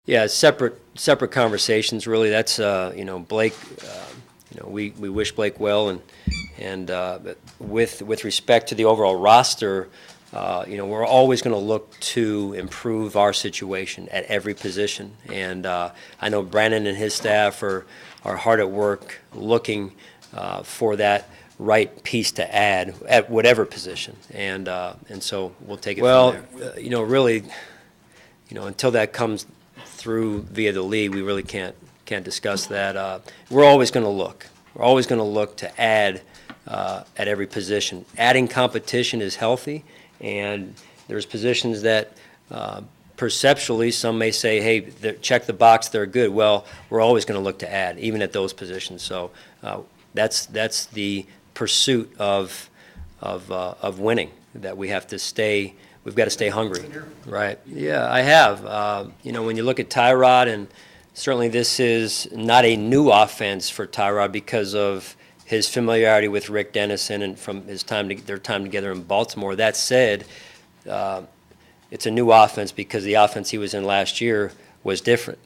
Yeah, separate conversations. Really, that's Blake. We wish Blake well, but with respect to the overall roster, we're always going to look to improve our situation at every position. And I know Brandon and his staff are hard at work looking for that right piece to add at whatever position, and so we'll take it from there. Really, until that comes through via the league, we really can't discuss that. We're always going to look. We're always going to look to add at every position. Adding competition is healthy, and there's positions that perceptually some may say, hey, check the box, they're good. Well, we're always going to look to add, even at those positions. So that's the pursuit of winning, that we have to stay. We've got to stay hungry. Right. Yeah, I have. When you look at Tyrod, and certainly this is not a new offense for Tyrod because of his familiarity with Rick Dennison and from their time together in Baltimore. That said, it's a new offense because the offense he was in last year was different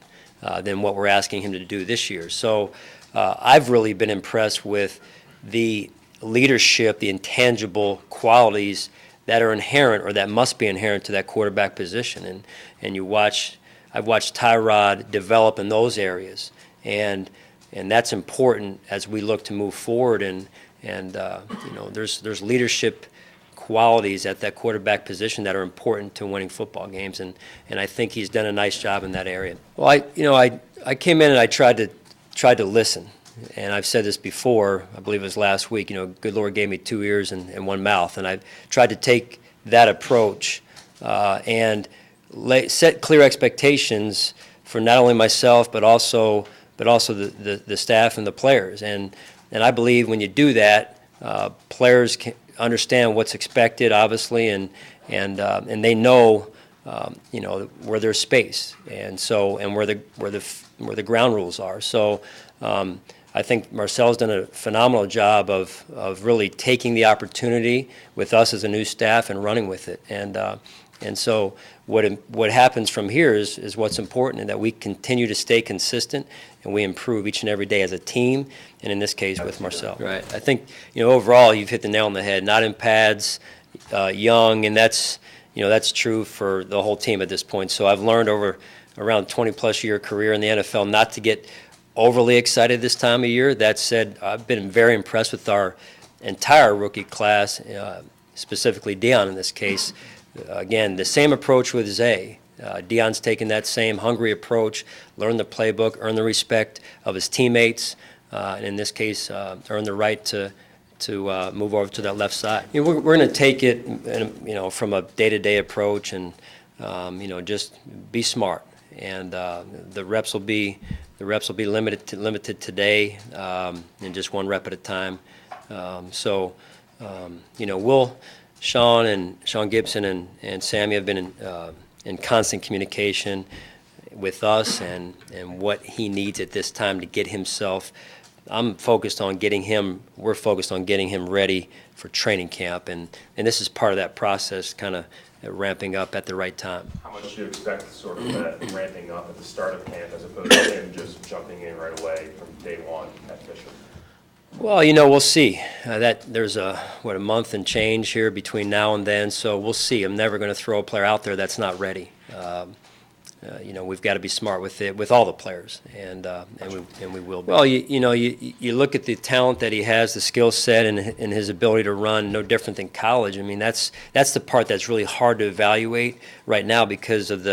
than what we're asking him to do this year. So I've really been impressed with the leadership, the intangible qualities that are inherent or that must be inherent to that quarterback position. And I've watched Tyrod develop in those areas, and that's important as we look to move forward. There's leadership qualities at that quarterback position that are important to winning football games, and I think he's done a nice job in that area. Well, I came in and I tried to listen. And I've said this before, I believe it was last week, good Lord gave me 2 ears and 1 mouth. And I tried to take that approach and set clear expectations for not only myself but also the staff and the players. And I believe when you do that, players can understand what's expected, obviously, and they know where there's space and where the ground rules are. So I think Marcel's done a phenomenal job of really taking the opportunity with us as a new staff and running with it. And so what happens from here is what's important, and that we continue to stay consistent and we improve each and every day as a team, and in this case with Marcel. Right. I think overall you've hit the nail on the head. Not in pads, young, and that's true for the whole team at this point. So I've learned over around 20-plus year career in the NFL not to get overly excited this time of year. That said, I've been very impressed with our entire rookie class, specifically Deion in this case. Again, the same approach with Zay. Deion's taken that same hungry approach, learn the playbook, earn the respect of his teammates, and in this case, earn the right to move over to that left side. We're going to take it, from a day-to-day approach, and just be smart. And the reps will be limited today, and just 1 rep at a time. Sean Gibson and Sammy have been in constant communication with us and what he needs at this time to get himself. We're focused on getting him ready for training camp, and this is part of that process, kind of ramping up at the right time. How much do you expect sort of that ramping up at the start of camp as opposed to him just jumping in right away from day one at Fisher? Well, we'll see. That there's a month and change here between now and then, so we'll see. I'm never going to throw a player out there that's not ready. We've got to be smart with it, with all the players, and we will be. Well, you look at the talent that he has, the skill set, and his ability to run, no different than college. I mean, that's the part that's really hard to evaluate right now because of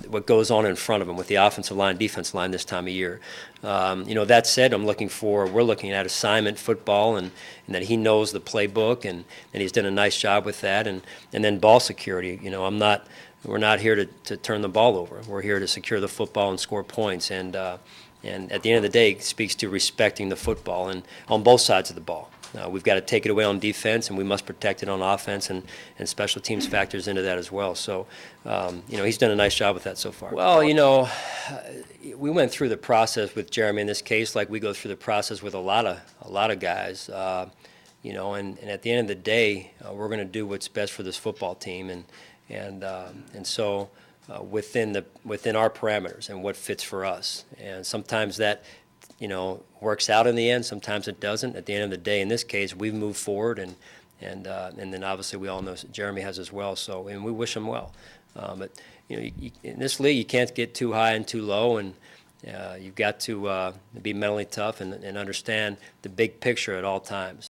what goes on in front of him with the offensive line, defensive line this time of year. That said, we're looking at assignment football, and that he knows the playbook, and he's done a nice job with that, and then ball security. We're not here to turn the ball over. We're here to secure the football and score points. And at the end of the day, it speaks to respecting the football and on both sides of the ball. We've got to take it away on defense, and we must protect it on offense, and special teams factors into that as well. So, he's done a nice job with that so far. Well, we went through the process with Jeremy in this case, like we go through the process with a lot of guys. And at the end of the day, we're going to do what's best for this football team, and so within our parameters and what fits for us. And sometimes that, works out in the end. Sometimes it doesn't. At the end of the day, in this case, we've moved forward, and then obviously we all know Jeremy has as well. So, and we wish him well. But in this league, you can't get too high and too low, and you've got to be mentally tough and understand the big picture at all times.